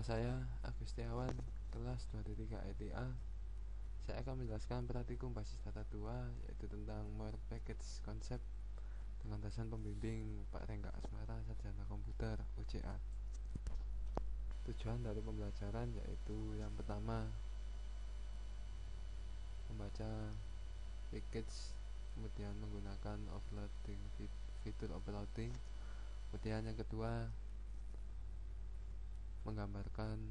saya Agustiawan, kelas 2.3 ETA. Saya akan menjelaskan praktikum basis data 2, yaitu tentang more package konsep dengan dosen pembimbing Pak Rengga Asmara, Sarjana Komputer UCA. Tujuan dari pembelajaran yaitu yang pertama, membaca package, kemudian menggunakan overloading, fitur overloading. Kemudian yang kedua, menggambarkan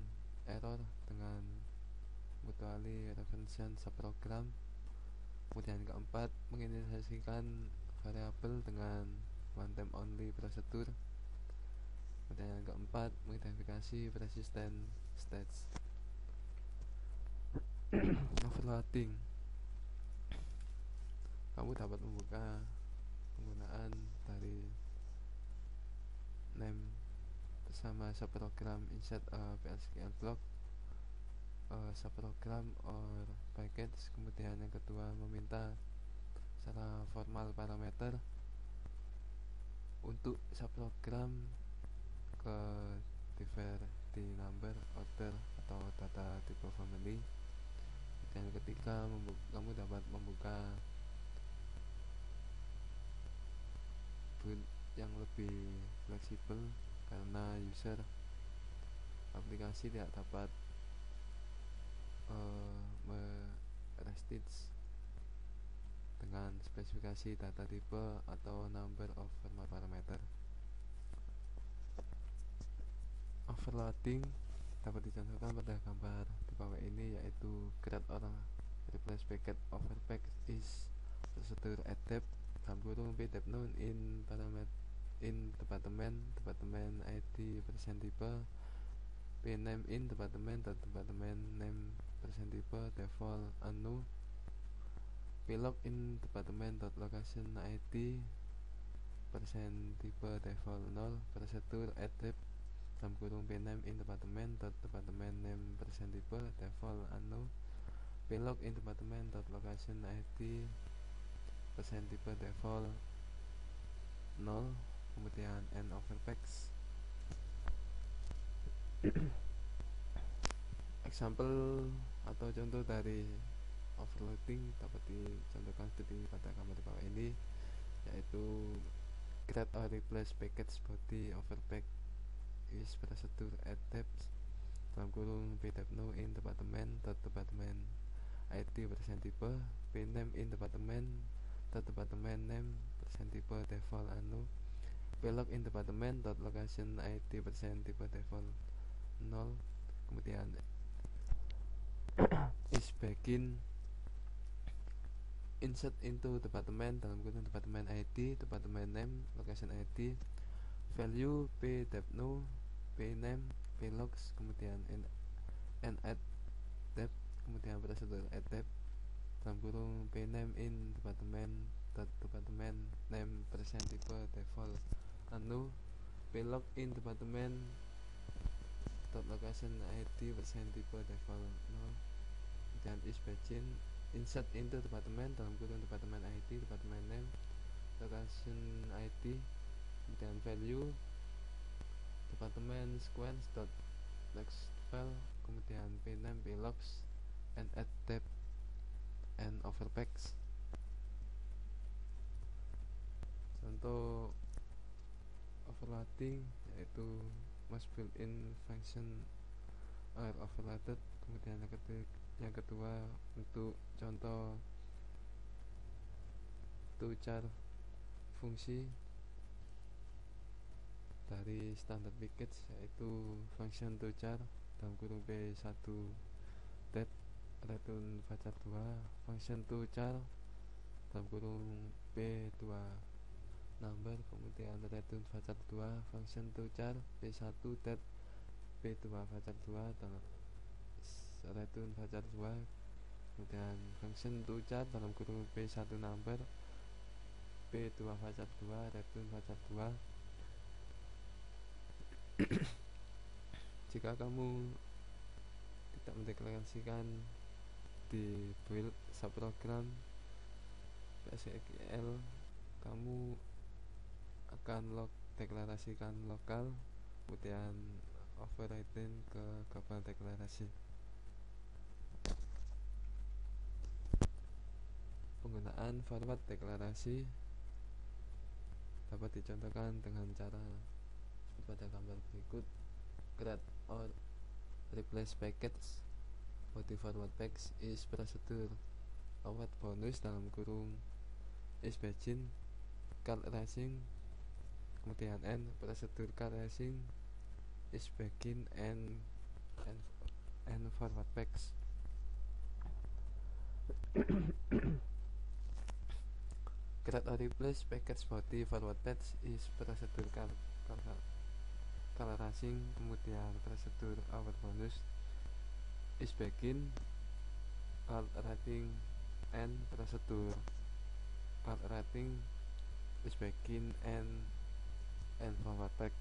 error dengan mutually referencing subprogram. Kemudian yang keempat, menginisiasikan variabel dengan one time only prosedur. Kemudian yang keempat, mengidentifikasi persistent states. Overloading, kamu dapat membuka penggunaan dari name bersama subprogram insert a PLSQL block, subprogram or package. Kemudian yang kedua, meminta secara formal parameter untuk subprogram ke diversity number, order, atau data type family. Dan ketika kamu dapat membuka build yang lebih fleksibel karena user aplikasi tidak dapat merestrict dengan spesifikasi data type atau number of formal parameter. Overloading dapat dicontohkan pada gambar di bawah ini, yaitu create or replace packet overpack is prosedur adapt dalam kurung pdepno in parameter in department id persen type pname in department name persen type default anu pilog in department location id persen type default 0 prosedur adapt dalam kurung pname in department name persen type default anu pilog in department location id persen type default 0. Kemudian n overpacks. Example atau contoh dari overloading dapat dicontohkan seperti pada gambar di bawah ini, yaitu create or replace package body overpack is prosedur adapt dalam kurung pdepno in department id persen type pname in department name persen type default anu pilog in department location id persen type default 0. Kemudian is begin insert into department dalam kurung department id name location id value pdepno pname plogs, kemudian n add depth, kemudian prosedur adapt dalam kurung pname in department name persen type default anu plog in department location id persen type default 0. Dan is begin insert into department dalam kurung department id name location id, kemudian value department sequence next file, kemudian pname plogs and add depth and overpacks. Contoh overloading yaitu most built-in function are overloaded. Kemudian yang kedua untuk contoh to-char fungsi dari standard package, yaitu function to-char dalam kurung p1 date return vector 2, function to-char dalam kurung p2 number, kemudian return vector 2, function to-char p1 date p2 vector 2 dalam return vector 2, kemudian function to-char dalam kurung p1 number p2 vector 2 return vector 2. Jika kamu tidak mendeklarasikan di build subprogram PLSQL, kamu akan deklarasikan lokal, kemudian overriding ke global deklarasi. Penggunaan forward deklarasi dapat dicontohkan dengan cara seperti pada gambar berikut. Create or replace package. Body forward package is procedure await bonus dalam kurung is begin card racing, kemudian n procedure card racing is begin and forward package. Create or replace package body forward package is procedure card racing, kemudian procedure await bonus is begin card rating and procedure card rating is begin and forward pack.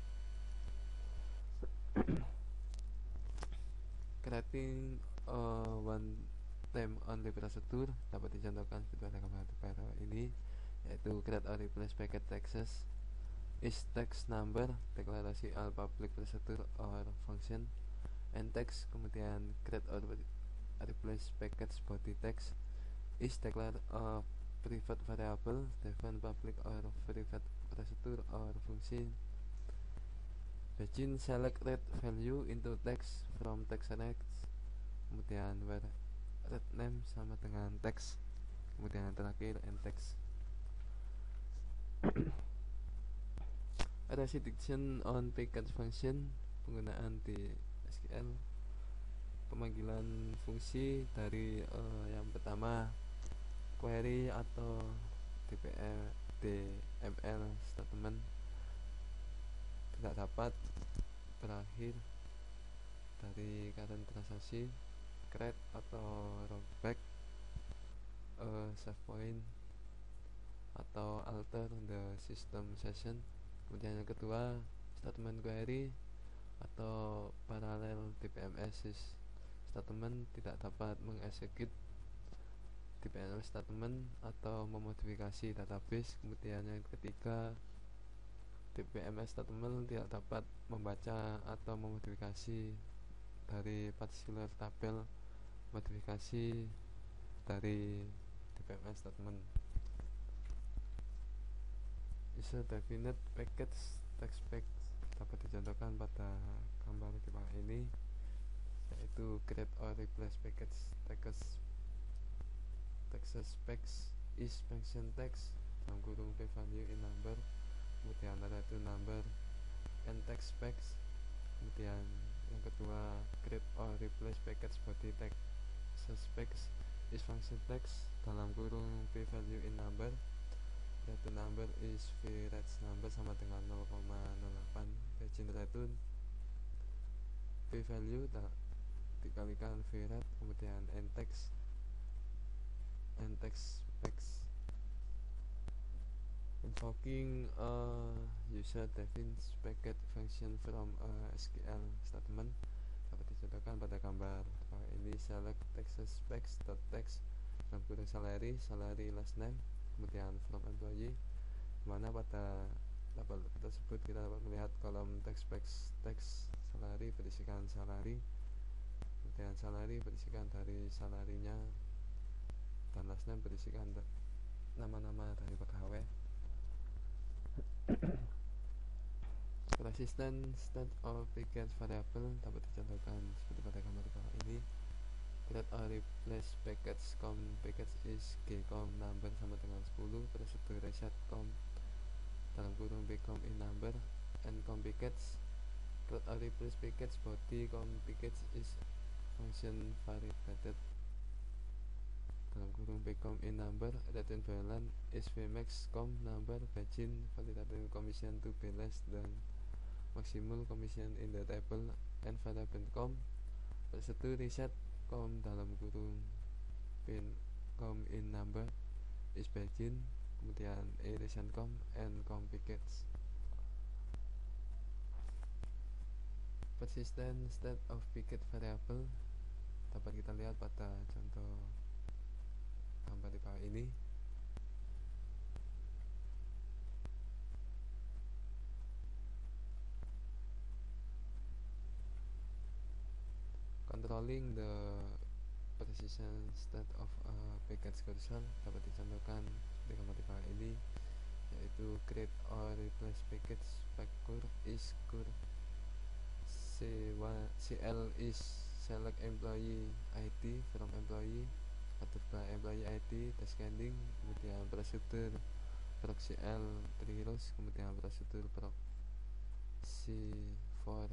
Creating one time only procedure dapat dicontohkan seperti pada gambar ini, yaitu create or replace packet texts is text number deklarasi all public procedure or function and text, kemudian create or replace package body text is declare a private variable define public or private procedure or function. Begin select read value into text from text range, kemudian where read name sama dengan text, kemudian yang terakhir and text. Restriction on package function, penggunaan di SQL pemanggilan fungsi dari yang pertama query atau DML statement tidak dapat berakhir dari current transaksi, create atau rollback, save point atau alter the system session. Kemudian yang kedua statement query atau parallel DBMS statement tidak dapat mengexecute DBMS statement atau memodifikasi database. Kemudian yang ketiga DBMS statement tidak dapat membaca atau memodifikasi dari particular tabel modifikasi dari DBMS statement. User definite package text package dapat dicontohkan pada gambar di bawah ini, yaitu create or replace package text specs is function text dalam kurung p value in number, kemudian ada itu number and text specs. Kemudian yang kedua create or replace package body text specs is function text dalam kurung p value in number, yaitu number is vrats number sama dengan 0,08 region return p value dikalikan vrat, kemudian and text specs. Invoking user defined packet function from SQL statement dapat dicontohkan pada gambar ini. Select text specs .text dalam kurung salary last name, kemudian from employee, dimana pada tabel tersebut kita dapat melihat kolom text specs text salary berisikan salary, kemudian salary berisikan dari salarinya, dan last name berisikan nama-nama dari pegawai. Persistent state of package variable dapat dicontohkan seperti pada gambar bawah ini. Create or replace package com package is g-com number sama dengan 10, procedure reset com dalam kurung b-com in number and com package. Create or replace package body com package is function variated dalam kurung b-com in number, return value is vmax com number begin validating commission to be less than maximal commission in the table and variable com procedure reset com dalam kurung pin com in number is begin, kemudian a reset com and com package. Persistent state of packet variable dapat kita lihat pada contoh gambar di bawah ini. controlling the precision state of a package cursor dapat dicontohkan di gambar di bawah ini, yaitu create or replace package packer is cur CL is select employee ID from employee atau employee ID task ending, kemudian prosedur proc CL 3 rows, kemudian prosedur proc C4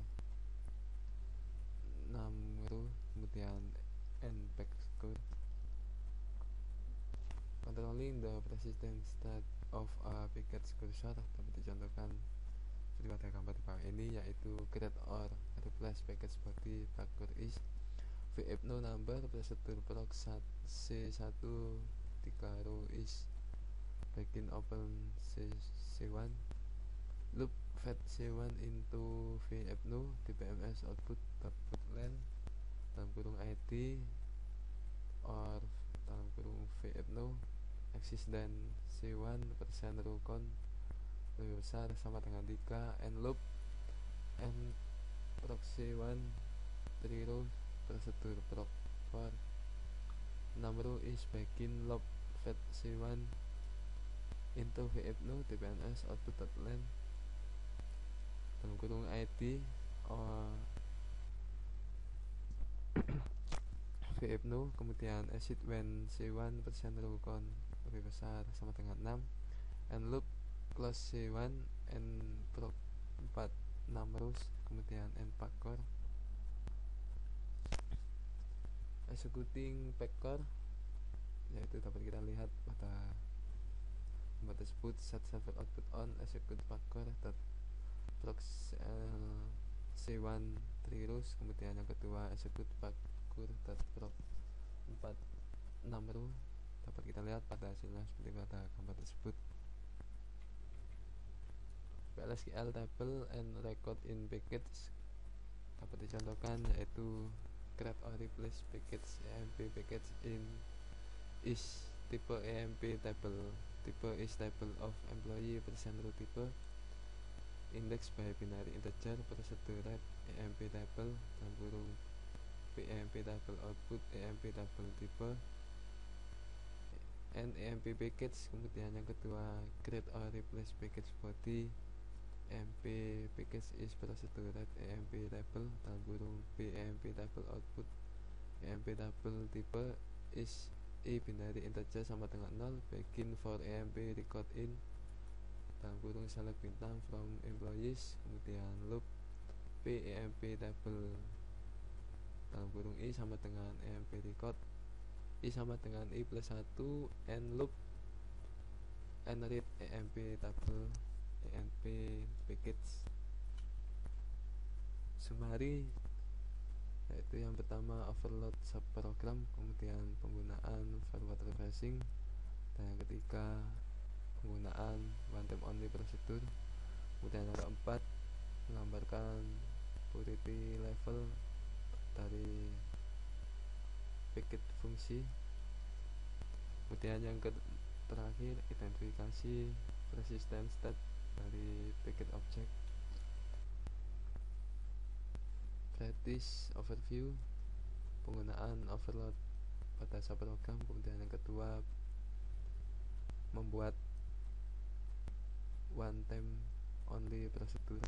6 row, kemudian end packer. Controlling the persistent state of a package cursor dapat dicontohkan pada gambar di bawah ini, yaitu create or replace package body packer is VF no number prosedur proc C1 3 row is begin open C1 loop fed C1 into VF no DBMS output len dalam kurung ID or dalam kurung VF no exist dan C1 persen row count lebih besar sama dengan 3 and loop and proc C1 3 row prosedur proc for 6 row is begin loop fed C1 into VF no DBMS output len dalam kurung ID or VF no, kemudian exit when C1 persen row count lebih besar sama dengan 6 and loop close C1 and proc 4 6 rows, kemudian end packer. Executing packer, yaitu dapat kita lihat pada gambar tersebut, set server output on execute packer proc C1 3 rows, kemudian yang kedua execute packer proc 4 6 row, dapat kita lihat pada hasilnya seperti pada gambar tersebut. PLSQL table and record in package dapat dicontohkan, yaitu create or replace package EMP package in is type EMP table, type is table of employee percent row type index by binary integer prosedur read EMP table dalam kurung EMP table output EMP table type and EMP package, kemudian yang kedua create or replace package body EMP package is prosedur read EMP table dalam kurung EMP table output EMP table type is binary integer sama dengan 0 begin for EMP record in dalam kurung select bintang from employees, kemudian loop EMP table dalam kurung I sama dengan EMP record I sama dengan I plus 1 and loop and read EMP table EMP package. Summary, yaitu yang pertama overload subprogram, kemudian penggunaan forward refreshing, dan yang ketiga penggunaan one time only prosedur, kemudian yang keempat menggambarkan purity level dari packet fungsi, kemudian yang terakhir identifikasi persistent state dari packet object. Practice overview, penggunaan overload pada subprogram, kemudian yang kedua membuat one time only prosedur.